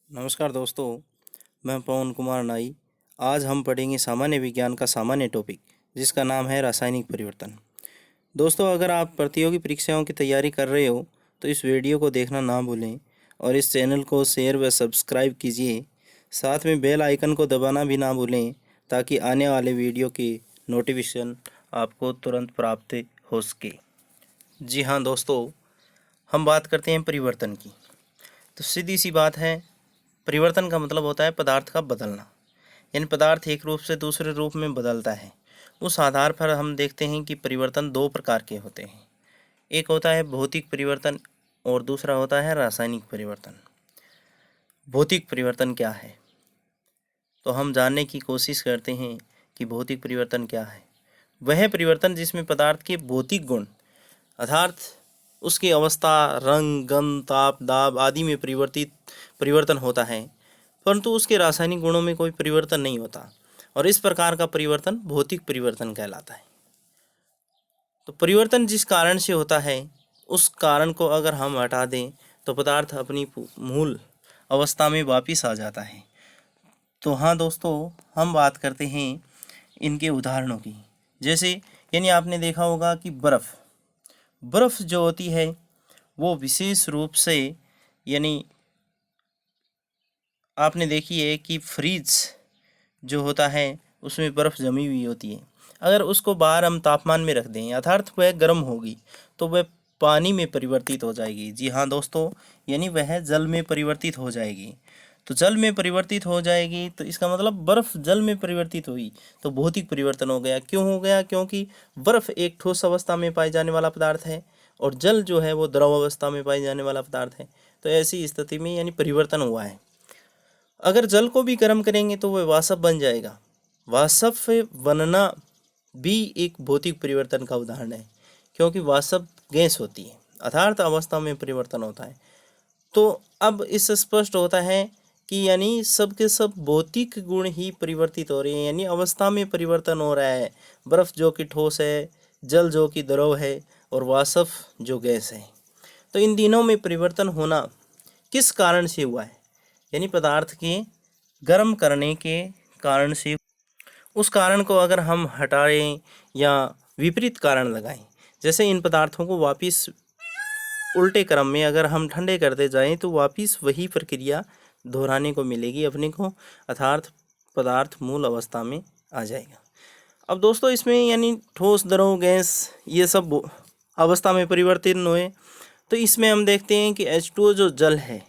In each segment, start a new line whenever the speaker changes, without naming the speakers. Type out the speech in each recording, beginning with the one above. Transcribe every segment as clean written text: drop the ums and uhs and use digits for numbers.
नमस्कार दोस्तों, मैं पवन कुमार नाई। आज हम पढ़ेंगे सामान्य विज्ञान का सामान्य टॉपिक, जिसका नाम है रासायनिक परिवर्तन। दोस्तों, अगर आप प्रतियोगी परीक्षाओं की तैयारी कर रहे हो तो इस वीडियो को देखना ना भूलें और इस चैनल को शेयर व सब्सक्राइब कीजिए। साथ में बेल आइकन को दबाना भी ना भूलें ताकि आने वाले वीडियो की नोटिफिकेशन आपको तुरंत प्राप्त हो सके। जी हाँ दोस्तों, हम बात करते हैं परिवर्तन की। तो सीधी सी बात है, परिवर्तन का मतलब होता है पदार्थ का बदलना, यानी पदार्थ एक रूप से दूसरे रूप में बदलता है। उस आधार पर हम देखते हैं कि परिवर्तन दो प्रकार के होते हैं। एक होता है भौतिक परिवर्तन और दूसरा होता है रासायनिक परिवर्तन। भौतिक परिवर्तन क्या है, तो हम जानने की कोशिश करते हैं कि भौतिक परिवर्तन क्या है। वह परिवर्तन जिसमें पदार्थ के भौतिक गुण अर्थात उसकी अवस्था, रंग, गंध, ताप, दाब आदि में परिवर्तन होता है, परंतु उसके रासायनिक गुणों में कोई परिवर्तन नहीं होता, और इस प्रकार का परिवर्तन भौतिक परिवर्तन कहलाता है। तो परिवर्तन जिस कारण से होता है, उस कारण को अगर हम हटा दें तो पदार्थ अपनी मूल अवस्था में वापस आ जाता है। तो हाँ दोस्तों, हम बात करते हैं इनके उदाहरणों की। जैसे यानी आपने देखा होगा कि बर्फ़ जो होती है वो विशेष रूप से, यानी आपने देखी है कि फ्रीज जो होता है उसमें बर्फ़ जमी हुई होती है। अगर उसको बाहर हम तापमान में रख दें अर्थात वह गर्म होगी तो वह पानी में परिवर्तित हो जाएगी। जी हाँ दोस्तों, यानी वह जल में परिवर्तित हो जाएगी। तो जल में परिवर्तित हो जाएगी तो इसका मतलब बर्फ़ जल में परिवर्तित हुई तो भौतिक परिवर्तन हो गया। क्यों हो गया? क्योंकि बर्फ़ एक ठोस अवस्था में पाए जाने वाला पदार्थ है और जल जो है वो द्रव अवस्था में पाए जाने वाला पदार्थ है। तो ऐसी स्थिति में यानी परिवर्तन हुआ है। अगर जल को भी गर्म करेंगे तो वह वाष्प बन जाएगा। वाष्प बनना भी एक भौतिक परिवर्तन का उदाहरण है, क्योंकि वाष्प गैस होती है, अर्थात अवस्था में परिवर्तन होता है। तो अब इससे स्पष्ट होता है कि यानी सब के सब भौतिक गुण ही परिवर्तित हो रहे हैं, यानी अवस्था में परिवर्तन हो रहा है। बर्फ़ जो कि ठोस है, जल जो कि द्रव है और वाष्प जो गैस है। तो इन तीनों में परिवर्तन होना किस कारण से हुआ है, यानी पदार्थ के गर्म करने के कारण से। उस कारण को अगर हम हटाएं या विपरीत कारण लगाएं, जैसे इन पदार्थों को वापस उल्टे क्रम में अगर हम ठंडे करते जाएं तो वापस वही प्रक्रिया दोहराने को मिलेगी अपने को, अर्थात पदार्थ मूल अवस्था में आ जाएगा। अब दोस्तों, इसमें यानी ठोस, द्रव, गैस ये सब अवस्था में परिवर्तन हुए। तो इसमें हम देखते हैं कि H2O जो जल है,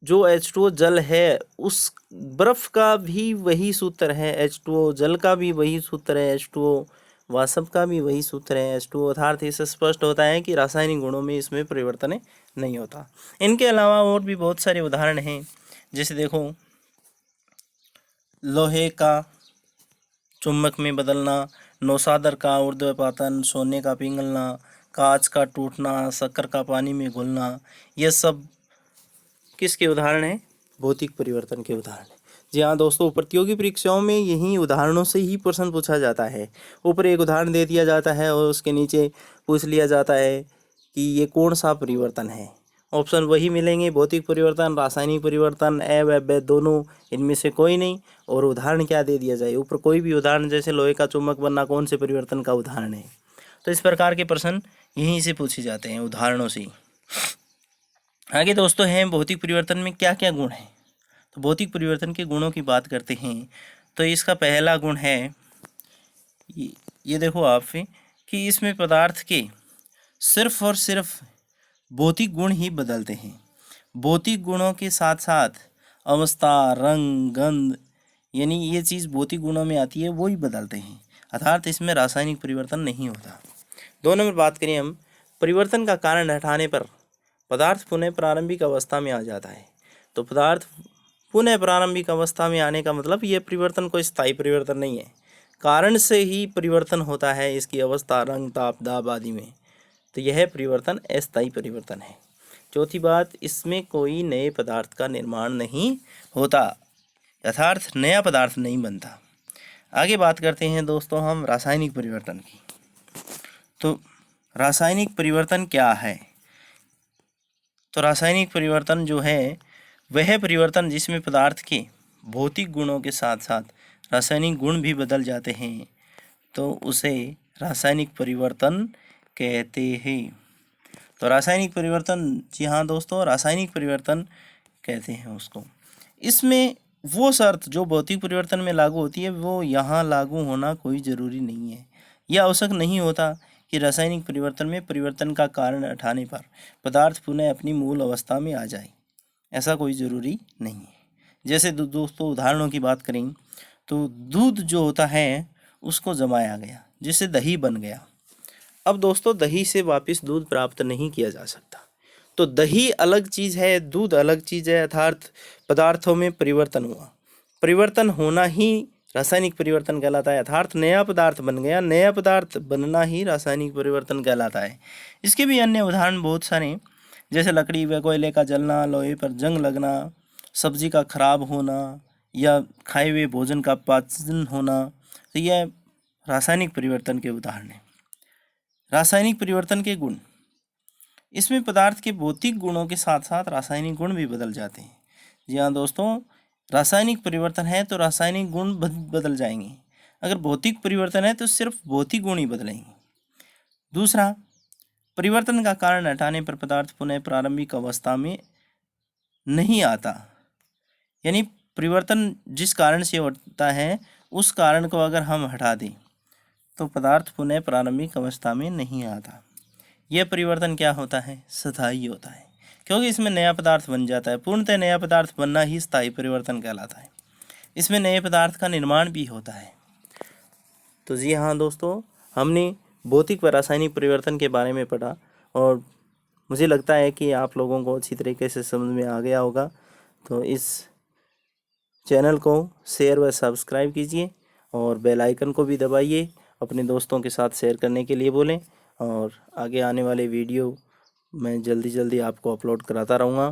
जो H2O जल है उस बर्फ़ का भी वही सूत्र है, H2O जल का भी वही सूत्र है, H2O वाष्प का भी वही सूत्र है, H2O। अर्थात इससे स्पष्ट होता है कि रासायनिक गुणों में इसमें परिवर्तन नहीं होता। इनके अलावा और भी बहुत सारे उदाहरण हैं, जैसे देखो लोहे का चुंबक में बदलना, नौशादर का ऊर्ध्वपातन, सोने का पिघलना, कांच का टूटना, शक्कर का पानी में घुलना, यह सब किसके उदाहरण हैं? भौतिक परिवर्तन के उदाहरण हैं। जी हाँ दोस्तों, प्रतियोगी परीक्षाओं में यही उदाहरणों से ही प्रश्न पूछा जाता है। ऊपर एक उदाहरण दे दिया जाता है और उसके नीचे पूछ लिया जाता है कि ये कौन सा परिवर्तन है। ऑप्शन वही मिलेंगे, भौतिक परिवर्तन, रासायनिक परिवर्तन, व दोनों, इनमें से कोई नहीं। और उदाहरण क्या दे दिया जाए, ऊपर कोई भी उदाहरण, जैसे लोहे का चुंबक बनना कौन से परिवर्तन का उदाहरण है। तो इस प्रकार के प्रश्न यहीं से पूछे जाते हैं, उदाहरणों से। आगे दोस्तों हैं भौतिक परिवर्तन में क्या क्या गुण हैं। तो भौतिक परिवर्तन के गुणों की बात करते हैं तो इसका पहला गुण है ये देखो आप कि इसमें पदार्थ के सिर्फ और सिर्फ भौतिक गुण ही बदलते हैं। भौतिक गुणों के साथ साथ अवस्था, रंग, गंध, यानी ये चीज़ भौतिक गुणों में आती है वो ही बदलते हैं, अर्थात इसमें रासायनिक परिवर्तन नहीं होता। 2 नंबर बात करें हम, परिवर्तन का कारण हटाने पर पदार्थ पुनः प्रारंभिक अवस्था में आ जाता है। तो पदार्थ पुनः प्रारंभिक अवस्था में आने का मतलब ये परिवर्तन कोई स्थायी परिवर्तन नहीं है, कारण से ही परिवर्तन होता है इसकी अवस्था, रंग, ताप, दाब आदि में। तो यह परिवर्तन अस्थायी परिवर्तन है। चौथी बात, इसमें कोई नए पदार्थ का निर्माण नहीं होता, यथार्थ नया पदार्थ नहीं बनता। आगे बात करते हैं दोस्तों हम रासायनिक परिवर्तन की। तो रासायनिक परिवर्तन क्या है? तो रासायनिक परिवर्तन जो है वह परिवर्तन जिसमें पदार्थ के भौतिक गुणों के साथ साथ रासायनिक गुण भी बदल जाते हैं तो उसे रासायनिक परिवर्तन कहते हैं। तो रासायनिक परिवर्तन, जी हाँ दोस्तों, रासायनिक परिवर्तन कहते हैं उसको। इसमें वो शर्त जो भौतिक परिवर्तन में लागू होती है वो यहाँ लागू होना कोई ज़रूरी नहीं है। यह आवश्यक नहीं होता कि रासायनिक परिवर्तन में परिवर्तन का कारण हटाने पर पदार्थ पुनः अपनी मूल अवस्था में आ जाए, ऐसा कोई ज़रूरी नहीं है। जैसे दोस्तों उदाहरणों की बात करें तो दूध जो होता है उसको जमाया गया जिससे दही बन गया। अब दोस्तों दही से वापस दूध प्राप्त नहीं किया जा सकता, तो दही अलग चीज़ है, दूध अलग चीज़ है, अर्थात पदार्थों में परिवर्तन हुआ। परिवर्तन होना ही रासायनिक परिवर्तन कहलाता है, अर्थात नया पदार्थ बन गया, नया पदार्थ बनना ही रासायनिक परिवर्तन कहलाता है। इसके भी अन्य उदाहरण बहुत सारे, जैसे लकड़ी व कोयले का जलना, लोहे पर जंग लगना, सब्जी का खराब होना या खाए हुए भोजन का पाचन होना, तो यह रासायनिक परिवर्तन के उदाहरण हैं। रासायनिक परिवर्तन के गुण, इसमें पदार्थ के भौतिक गुणों के साथ साथ रासायनिक गुण भी बदल जाते हैं। जी हाँ दोस्तों, रासायनिक परिवर्तन है तो रासायनिक गुण बदल जाएंगे। अगर भौतिक परिवर्तन है तो सिर्फ भौतिक गुण ही बदलेंगे। दूसरा, परिवर्तन का कारण हटाने पर पदार्थ पुनः प्रारंभिक अवस्था में नहीं आता, यानी परिवर्तन जिस कारण से होता है उस कारण को अगर हम हटा दें तो पदार्थ पुनः प्रारंभिक अवस्था में नहीं आता। यह परिवर्तन क्या होता है? स्थायी होता है, क्योंकि इसमें नया पदार्थ बन जाता है। पूर्णतः नया पदार्थ बनना ही स्थायी परिवर्तन कहलाता है। इसमें नए पदार्थ का निर्माण भी होता है। तो जी हाँ दोस्तों, हमने भौतिक व रासायनिक परिवर्तन के बारे में पढ़ा और मुझे लगता है कि आप लोगों को अच्छी तरीके से समझ में आ गया होगा। तो इस चैनल को शेयर व सब्सक्राइब कीजिए और बेल आइकन को भी दबाइए। अपने दोस्तों के साथ शेयर करने के लिए बोलें और आगे आने वाले वीडियो मैं जल्दी आपको अपलोड कराता रहूँगा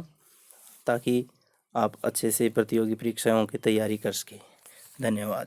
ताकि आप अच्छे से प्रतियोगी परीक्षाओं की तैयारी कर सकें। धन्यवाद।